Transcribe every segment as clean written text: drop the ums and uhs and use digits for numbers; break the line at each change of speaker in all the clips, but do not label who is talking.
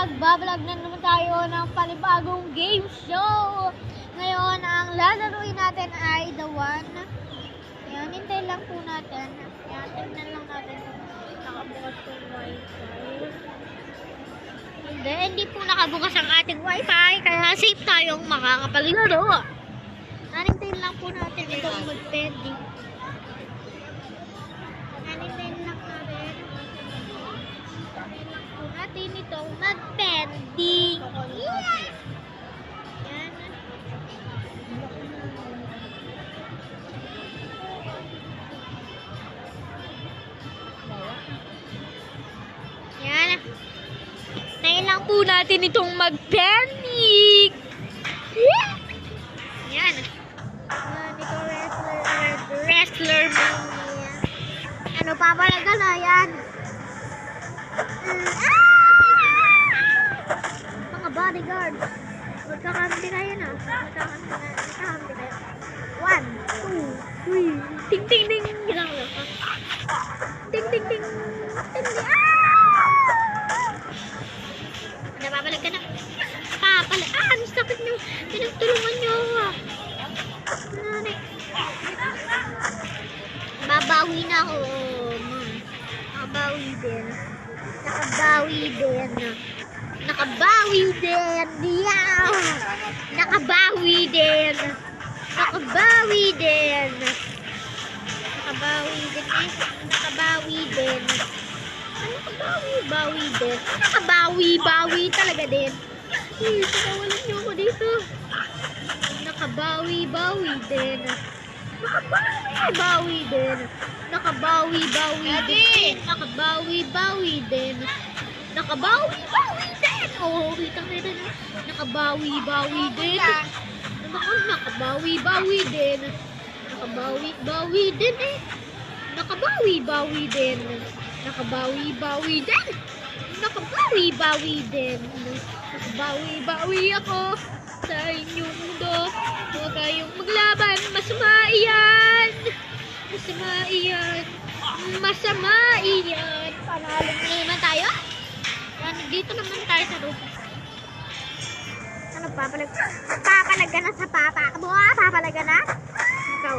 Magbablog na naman tayo ng panibagong game show. Ngayon, ang lalaruin natin ay The One. Ayan, hintay lang po natin. Ayan, tignan lang natin kung nakabukas yung wifi. Hindi po nakabukas ang ating wifi, kaya safe tayong makakapaglaro. Hintayin lang po natin itong mag-pending. Hintayin lang natin. Natin itong mag-pending. Yeah! Yan. Yan. Hintayin lang po natin itong mag-pending. Yeah! Yan. Ito wrestler mania. Ano pa pala na yan? Mga bodyguard. Magkakampi kayo na. Magkakampi kayo. 1, 2, 3. Ting ting ting. Gilang lang. Ting ting ting. Ting ting. Napapalag ka na. Papalag. Ang sakit nyo. Tinagtulungan nyo. Babawi na ako. Nakabawi din. Nakabawi din. Nakabawi din. Yeah. Nakabawi din. Nakabawi din. Nakabawi din. Nakabawi din. Nakabawi din. Nakabawi talaga din. Pakawalan niyo ako dito. Nakabawi din. Nakabawi din. Nakabawi din. Nakabawi din. Oh, kitang nito na. Nakabawi din. Nakabawi din. Nakabawi din eh. Nakabawi din. Nakabawi din. Nakabawi ako sa inyong mundo. Huwag kayong maglaban. Masama iyan. Panalo na naman tayo. Dito naman tayo sa roof. Ano, papalag ka na sa papa mo? Papalag ka na? Ikaw.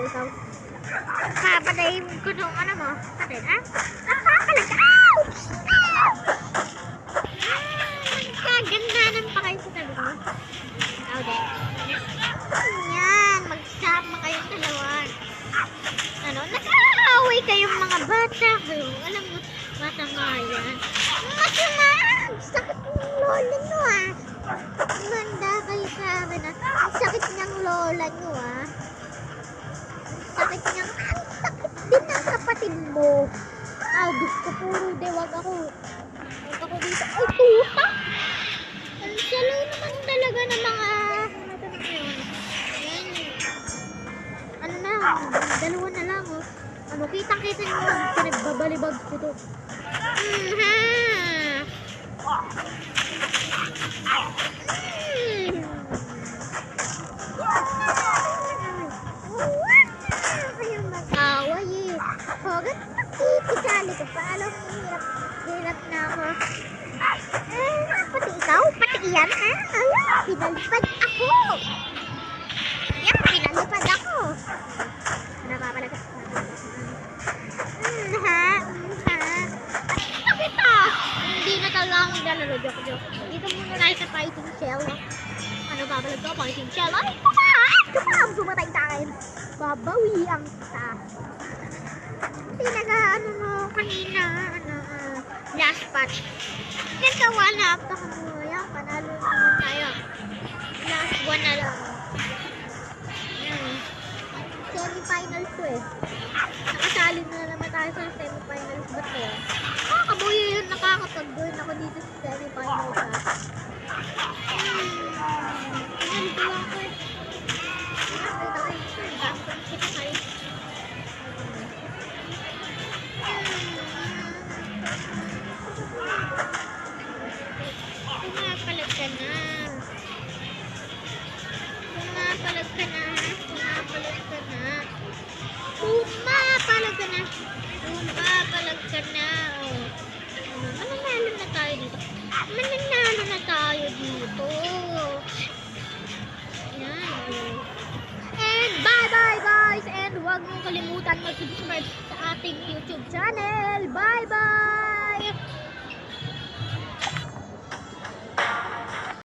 Papalayin ko nung ano mo. Atin, ha? Papalag ka. Ouch! Kaganda pa kayo sa tabi mo. Ikaw din. Yan, magsama kayong dalawa. Ano, nag-aaway kayong mga bata. Alam mo, masama yan. Masama! Sakit ng lola nyo, ah. Manda kayo sa akin, ah. Ang sakit ng lola nyo, ah. Ang sakit din ng kapatid mo. Gusto puro dewag ako. Huwag ako dito. Ay, tuha! Ang salaw naman talaga ng mga... Ano na, dalawa na lang, oh. Ano, kitang-kita nyo, pinagbabalibag ko to. Kayong mag-away eh. Hogat, pakikisali ko pa. Alam mo, hirap na ako. Pati ikaw, pati iyan, ha? Pinalipad ako. Yan, pinalipad ako. Napapalag ka. Hindi na talaga ang lalaro. Joke. Dito muna tayo sa fighting shell. Ano babalag ko? Fighting shell. Ay, kumam! Sumatay sa akin. Babawian kita. Pinag-ano mo kanina. Last patch. Yan ka, wala. Pakamuya. Panalo naman tayo. Last one na lang. Semi-finals to eh. Nakasali na naman tayo sa semi-finals ba to? Kabuyo yun, nakakapag-join ako dito sa semi-finals ha. Pinalito lang ko eh. Pumapalag ka na. Mananalo na tayo dito. Yan. And bye-bye guys! And huwag niyong kalimutan mag-subscribe sa ating YouTube channel. Bye-bye!